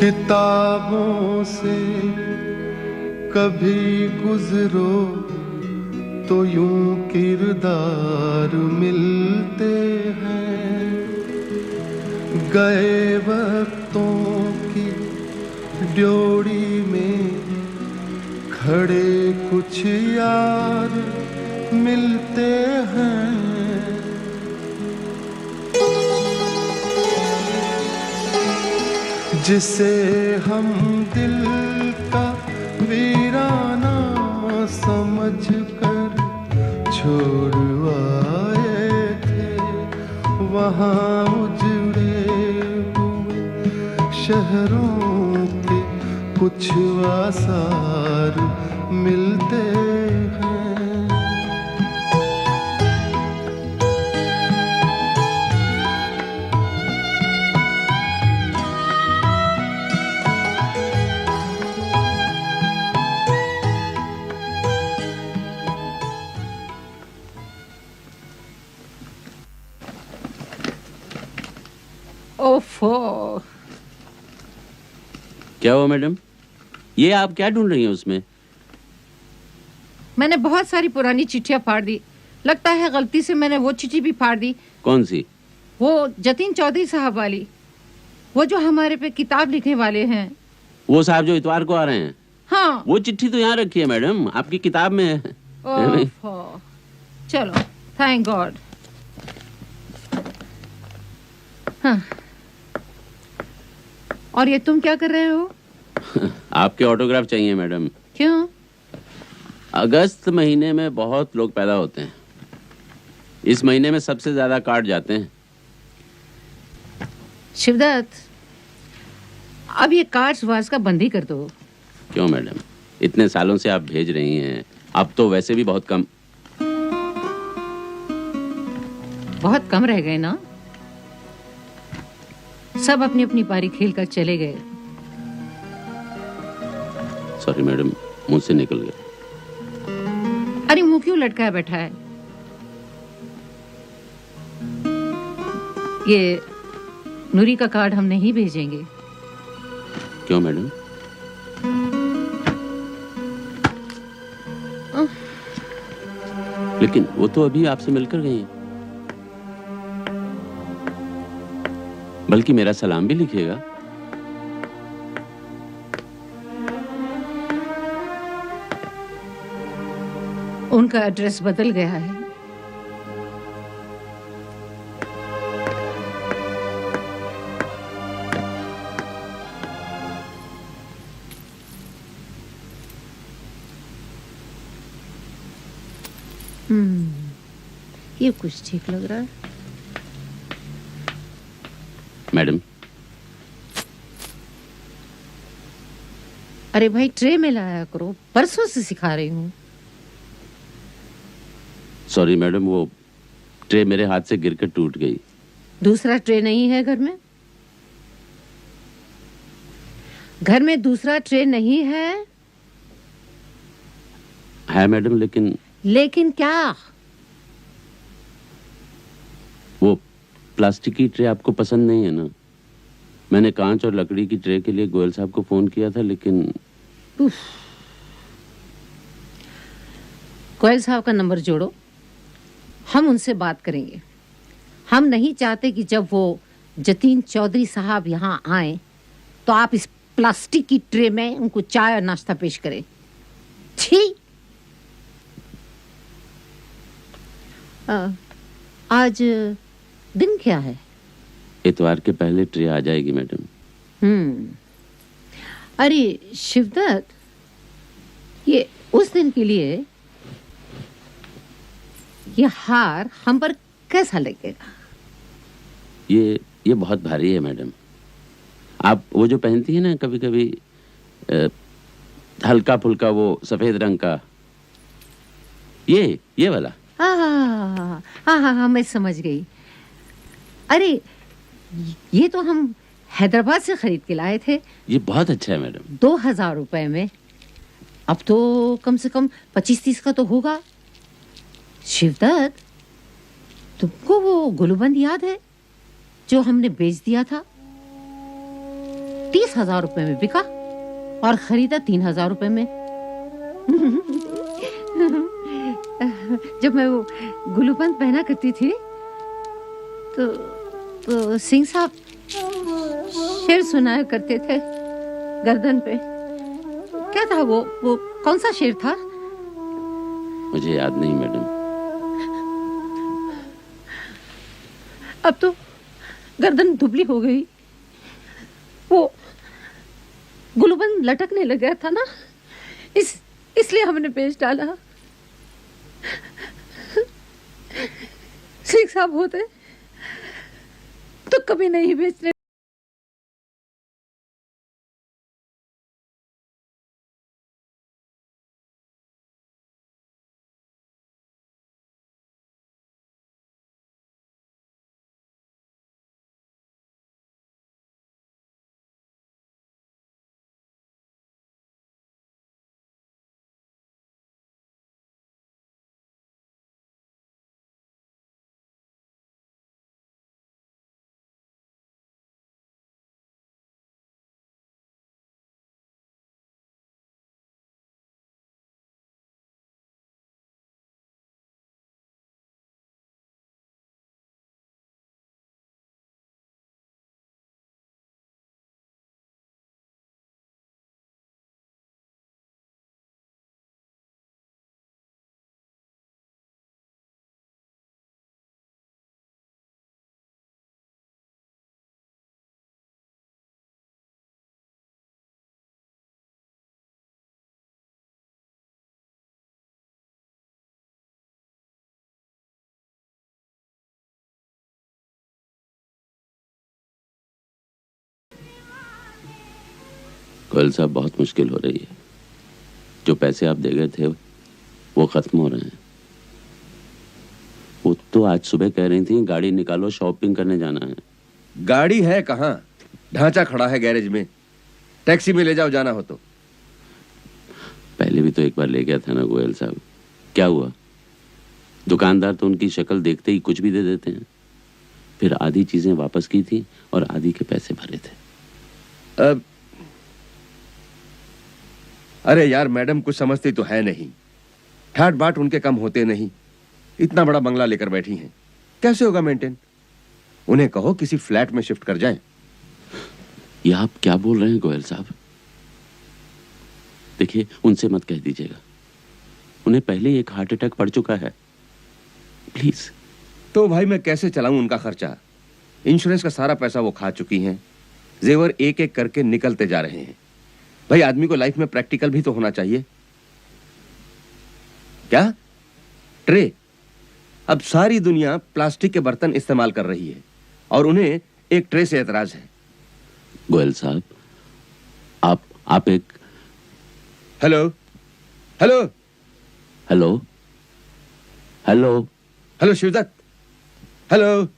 किताबों से कभी गुजरो तो यूं किरदार मिलते हैं, गए वक्तों की ड्योढ़ी में खड़े कुछ यार मिलते हैं। जिसे हम दिल का वीराना समझकर छोड़ आए थे, वहाँ उजड़े हुए शहरों के कुछ आसार मिलते हैं। ओफो, क्या हुआ मैडम? ये आप क्या ढूंढ रही हैं उसमें? मैंने बहुत सारी पुरानी चिट्ठियां फाड़ दी। लगता है गलती से मैंने वो चिट्ठी भी फाड़ दी। कौन सी? वो जतीन चौधरी साहब वाली, वो जो हमारे पे किताब लिखने वाले हैं। वो साहब जो इतवार को आ रहे हैं? हाँ। वो चिट्ठी तो यहाँ रखी है मैडम, आपकी किताब में है। ओफो, चलो, थैंक गॉड। हाँ। और ये तुम क्या कर रहे हो? आपके ऑटोग्राफ चाहिए मैडम। क्यों? अगस्त महीने में बहुत लोग पैदा होते हैं, इस महीने में सबसे ज्यादा कार्ड जाते हैं। शिवदत्त, अब ये कार्ड्स वार्ड्स का बंद ही कर दो। क्यों मैडम, इतने सालों से आप भेज रही हैं, अब तो वैसे भी बहुत कम रह गए ना। सब अपनी अपनी पारी खेल कर चले गए। सॉरी मैडम, मुंह से निकल गया। अरे मुंह क्यों लटकाया बैठा है? ये नूरी का कार्ड हम नहीं भेजेंगे। क्यों मैडम? लेकिन वो तो अभी आपसे मिलकर गई हैं। बल्कि मेरा सलाम भी लिखिएगा। उनका एड्रेस बदल गया है। ये कुछ ठीक लग रहा है। मैडम, अरे भाई, ट्रे में लाया करो, परसों से सिखा रही हूँ। सॉरी मैडम, वो ट्रे मेरे हाथ से गिरकर टूट गई। दूसरा ट्रे नहीं है घर में? घर में दूसरा ट्रे नहीं है? है मैडम, लेकिन क्या? वो प्लास्टिक की ट्रे आपको पसंद नहीं है ना? मैंने कांच और लकड़ी की ट्रे के लिए गोयल साहब को फोन किया था, लेकिन गोयल साहब का नंबर जोड़ो, हम उनसे बात करेंगे। हम नहीं चाहते कि जब वो जतीन चौधरी साहब यहाँ आए तो आप इस प्लास्टिक की ट्रे में उनको चाय और नाश्ता पेश करें। ठीक? आज दिन क्या है? इतवार के पहले ट्रे आ जाएगी मैडम। अरे शिवदत्त, ये उस दिन के लिए ये हार हम पर कैसा लगेगा? ये बहुत भारी है मैडम। आप वो जो पहनती है ना कभी कभी, हल्का फुल्का वो सफेद रंग का, ये वाला। हाँ, मैं समझ गई। अरे ये तो हम हैदराबाद से खरीद के लाए थे। ये बहुत अच्छा है मैडम। 2000 रुपए में। अब तो कम से कम 25-30 का तो होगा। शिवदत्त, तुमको वो गुलबंद याद है जो हमने बेच दिया था? 30,000 रुपए में बिका और खरीदा 3,000 रुपए में। जब मैं वो गुलूबंद पहना करती थी तो सिंह साहब शेर सुनाया करते थे गर्दन पे। क्या था वो कौन सा शेर था? मुझे याद नहीं मैडम। अब तो गर्दन दुबली हो गई। वो गुलूबंद लटकने लग गया था ना, इसलिए हमने बेच डाला। सिंह साहब होते तो कभी नहीं बेचने। गोयल साहब बहुत मुश्किल हो रही है। जो पैसे आप दे गए थे वो खत्म हो रहे हैं। वो तो आज सुबह कह रही थी गाड़ी निकालो, शॉपिंग करने जाना है। गाड़ी है कहाँ? ढांचा खड़ा है गैरेज में। टैक्सी में ले जाओ जाना हो तो। पहले भी तो एक बार ले गया था ना गोयल साहब, क्या हुआ? दुकानदार तो उनकी शक्ल देखते ही कुछ भी दे देते हैं। फिर आधी चीजें वापस की थी और आधी के पैसे भरे थे। अरे यार, मैडम कुछ समझती तो है नहीं। ठाट बाट उनके कम होते नहीं। इतना बड़ा बंगला लेकर बैठी हैं, कैसे होगा मेंटेन? उन्हें कहो किसी फ्लैट में शिफ्ट कर जाएं। ये आप क्या बोल रहे हैं गोयल साहब? देखिए, उनसे मत कह दीजिएगा। उन्हें पहले ही एक हार्ट अटैक पड़ चुका है। प्लीज। तो भाई मैं कैसे चलाऊं उनका खर्चा? इंश्योरेंस का सारा पैसा वो खा चुकी हैं। जेवर एक एक करके निकलते जा रहे हैं। भाई आदमी को लाइफ में प्रैक्टिकल भी तो होना चाहिए। क्या? ट्रे? अब सारी दुनिया प्लास्टिक के बर्तन इस्तेमाल कर रही है और उन्हें एक ट्रे से एतराज है। गोयल साहब, आप एक hello hello hello hello hello Shivdutt, hello.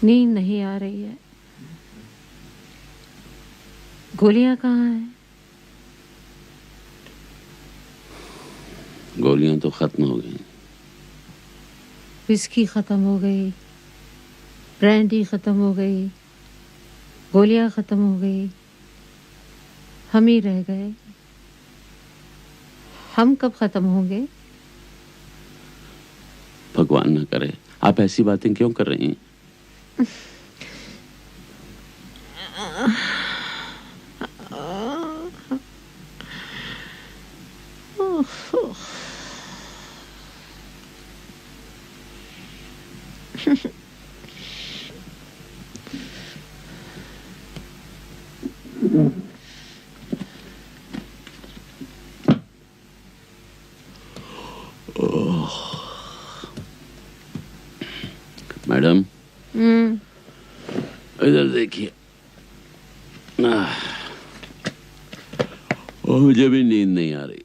नींद नहीं आ रही है। गोलियां कहाँ हैं? गोलियां तो खत्म हो गई। विस्की खत्म हो गई, ब्रांडी खत्म हो गई, गोलियां खत्म हो गई, हम ही रह गए। हम कब खत्म होंगे? भगवान ना करे। आप ऐसी बातें क्यों कर रही हैं? मैडम, इधर देखिए। मुझे भी नींद नहीं आ रही।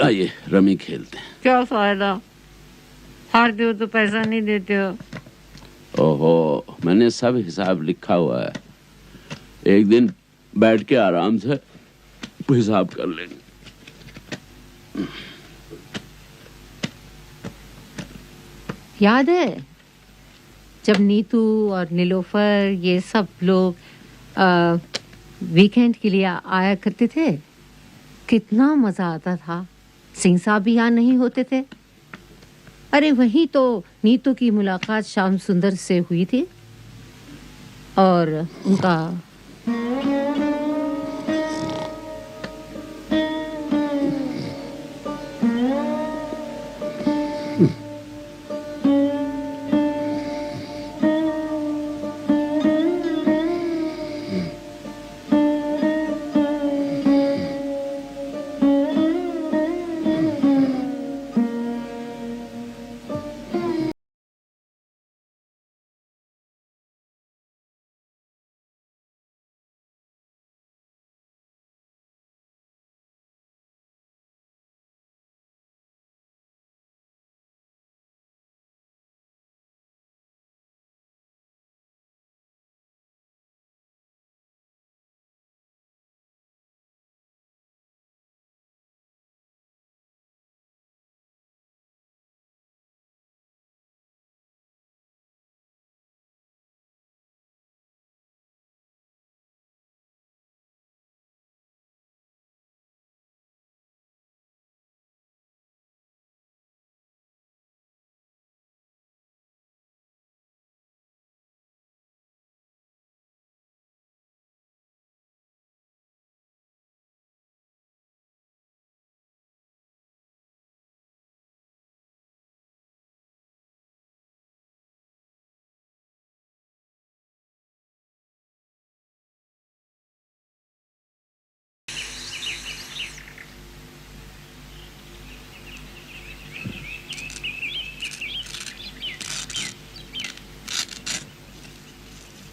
आइए रमी खेलते हैं। क्या फायदा? हारते हो तो पैसा नहीं देते हो। ओहो, मैंने सब हिसाब लिखा हुआ है। एक दिन बैठ के आराम से हिसाब कर लेंगे। याद है जब नीतू और नीलोफर ये सब लोग वीकेंड के लिए आया करते थे? कितना मजा आता था। सिंह साहब भी यहाँ नहीं होते थे। अरे वही तो नीतू की मुलाकात श्याम सुंदर से हुई थी और उनका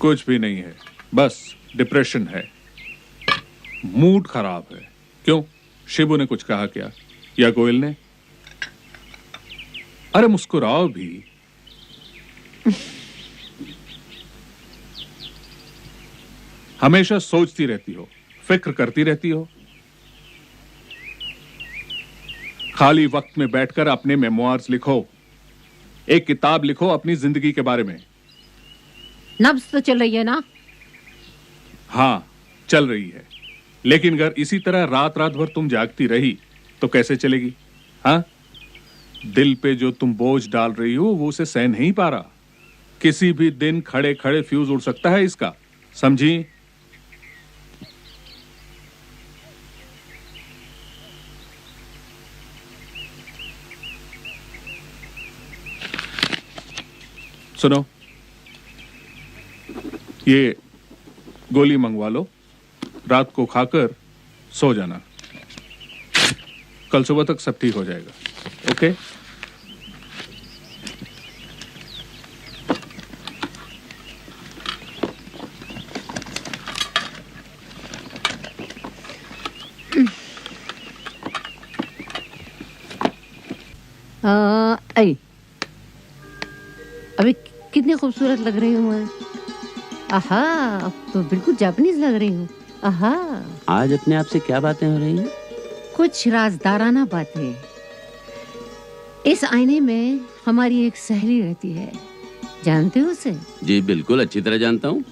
कुछ भी नहीं है, बस डिप्रेशन है, मूड खराब है। क्यों? शिबू ने कुछ कहा क्या? या गोयल ने? अरे मुस्कुराओ भी। हमेशा सोचती रहती हो, फिक्र करती रहती हो। खाली वक्त में बैठकर अपने मेमोइर्स लिखो, एक किताब लिखो अपनी जिंदगी के बारे में। नब्ज तो चल रही है ना? हाँ, चल रही है, लेकिन अगर इसी तरह रात रात भर तुम जागती रही तो कैसे चलेगी? हाँ, दिल पे जो तुम बोझ डाल रही हो वो उसे सह नहीं पा रहा। किसी भी दिन खड़े खड़े फ्यूज उड़ सकता है इसका, समझी? सुनो, ये गोली मंगवा लो, रात को खाकर सो जाना। कल सुबह तक सब ठीक हो जाएगा। ओके? अभी कितनी खूबसूरत लग रही हूँ मैं। आहा, अब तो बिल्कुल जापानीज लग रही हूँ। आहा, आज अपने आप से क्या बातें हो रही हैं? कुछ राजदाराना बातें। इस आईने में हमारी एक सहेली रहती है, जानते हो उसे? जी बिल्कुल, अच्छी तरह जानता हूँ।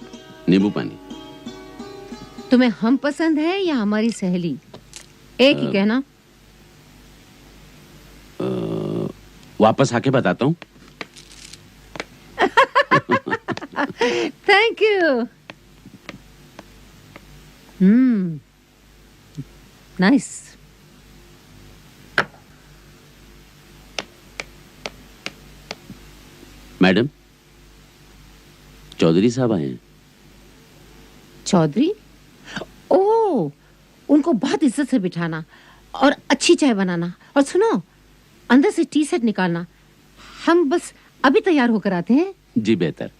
नींबू पानी। तुम्हें हम पसंद है या हमारी सहेली? एक ही कहना। वापस आके बताता हूँ। Thank you. Nice. Madam, Chaudhary साहब आए हैं। चौधरी? ओ, उनको बहुत इज्जत से बिठाना और अच्छी चाय बनाना, और सुनो, अंदर से टी सेट निकालना। हम बस अभी तैयार होकर आते हैं। जी बेहतर।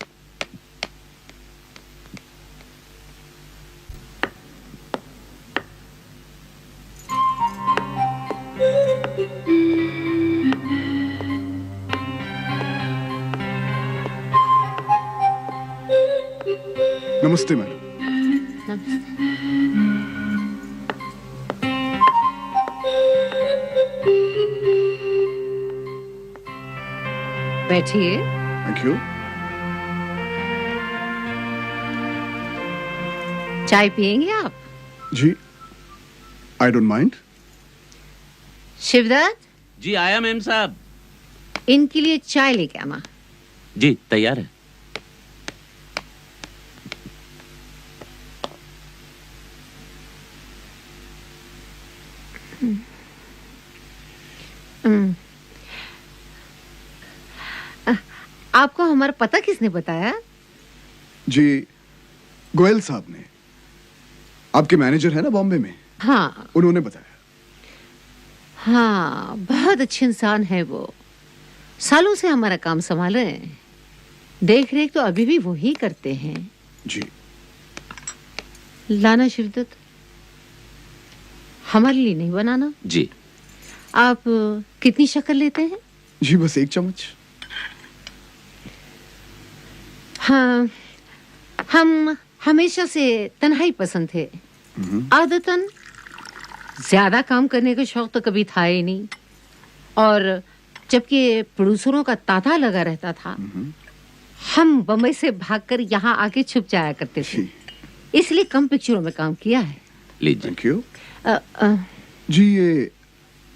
नमस्ते मैडम। बैठिए। Thank you. चाय पियेंगे आप? जी, आई डोंट माइंड। शिवदत्त, जी आया मैम साहब। इनके लिए चाय लेके आना। जी तैयार है। आपको हमारा पता किसने बताया? जी, गोयल साहब ने, आपके मैनेजर है ना बॉम्बे में, हाँ उन्होंने बताया। हाँ, बहुत अच्छे इंसान है वो। सालों से हमारा काम संभाले हैं। देख रेख तो अभी भी वो ही करते हैं। जी। लाना शिवदत्त, हमारे लिए नहीं बनाना। जी। आप कितनी शक्कर लेते हैं? जी बस 1 चम्मच। हाँ, हम हमेशा से तन्हाई पसंद थे। आदतन ज्यादा काम करने का शौक तो कभी था ही नहीं, और जबकि प्रोड्यूसरों का तांता लगा रहता था, हम बम्बई से भागकर यहाँ आके छुप जाया करते थे। जी। इसलिए कम पिक्चरों में काम किया है। लीजिए। Thank you. अ, अ, जी,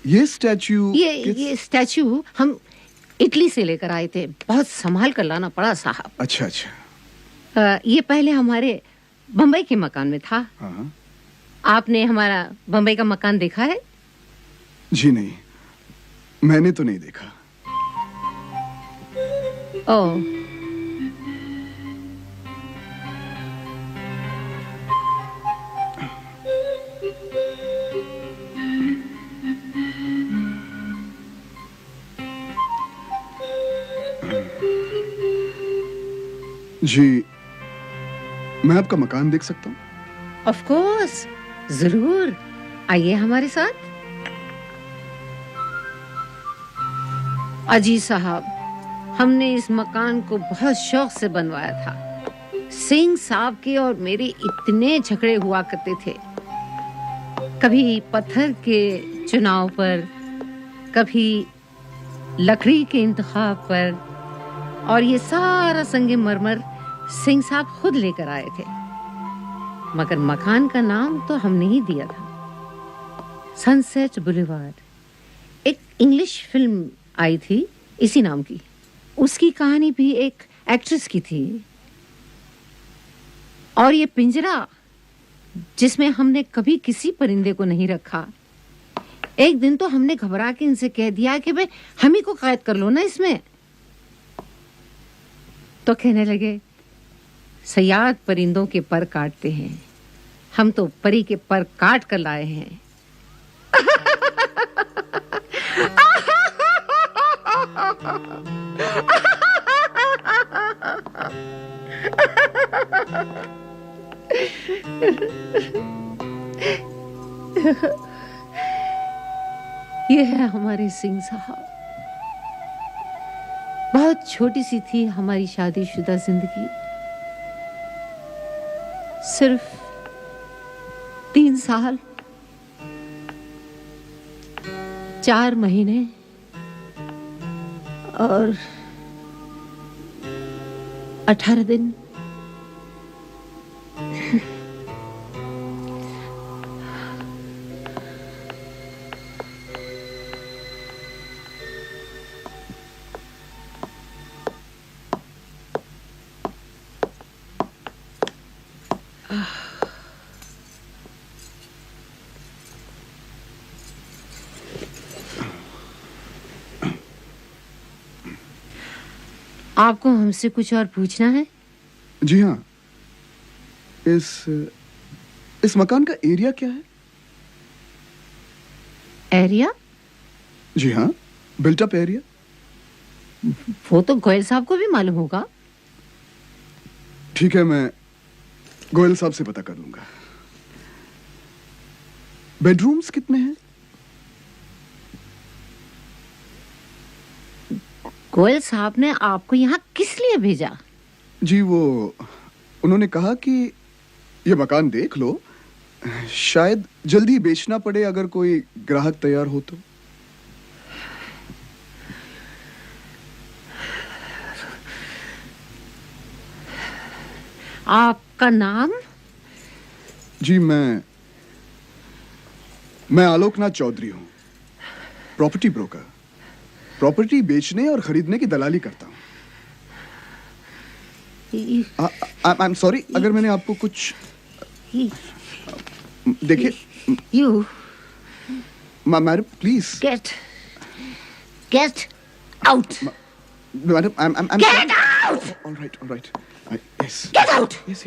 ये स्टैच्यू ये स्टैचू हम इटली से लेकर आए थे। बहुत संभाल कर लाना पड़ा साहब। अच्छा अच्छा। ये पहले हमारे बम्बई के मकान में था। हाँ। आपने हमारा बम्बई का मकान देखा है? जी नहीं, मैंने तो नहीं देखा। ओह, जी, मैं आपका मकान देख सकता हूँ? ऑफ कोर्स, जरूर आइए हमारे साथ। अजीज साहब, हमने इस मकान को बहुत शौक से बनवाया था। सिंह साहब के और मेरे इतने झगड़े हुआ करते थे, कभी पत्थर के चुनाव पर, कभी लकड़ी के इंतखाब पर, और ये सारा संगमरमर सिंह साहब खुद लेकर आए थे। मगर मकान का नाम तो हमने ही दिया था, सनसेट बुलेवार्ड। एक इंग्लिश फिल्म आई थी इसी नाम की, उसकी कहानी भी एक एक्ट्रेस की थी। और ये पिंजरा जिसमें हमने कभी किसी परिंदे को नहीं रखा, एक दिन तो हमने घबरा के इनसे कह दिया कि भाई हम ही को कैद कर लो ना इसमें। तो कहने लगे, सयाद परिंदों के पर काटते हैं, हम तो परी के पर काट कर लाए हैं। ये है हमारे सिंह साहब। बहुत छोटी सी थी हमारी शादीशुदा जिंदगी। सिर्फ 3 साल 4 महीने और 18 दिन। आपको हमसे कुछ और पूछना है? जी हाँ, इस मकान का एरिया क्या है? एरिया? जी हाँ, बिल्ट अप एरिया। वो तो गोयल साहब को भी मालूम होगा। ठीक है, मैं गोयल साहब से पता कर लूंगा। बेडरूम्स कितने हैं? गोयल साहब ने आपको यहाँ किस लिए भेजा? जी, वो उन्होंने कहा कि ये मकान देख लो, शायद जल्दी बेचना पड़े अगर कोई ग्राहक तैयार हो तो। आपका नाम? जी, मैं आलोकनाथ चौधरी हूँ, प्रॉपर्टी ब्रोकर। प्रॉपर्टी बेचने और खरीदने की दलाली करता हूँ। आई एम सॉरी अगर मैंने आपको कुछ देखिए। You madam please get out. Madam I am get out. All right yes get out. Yes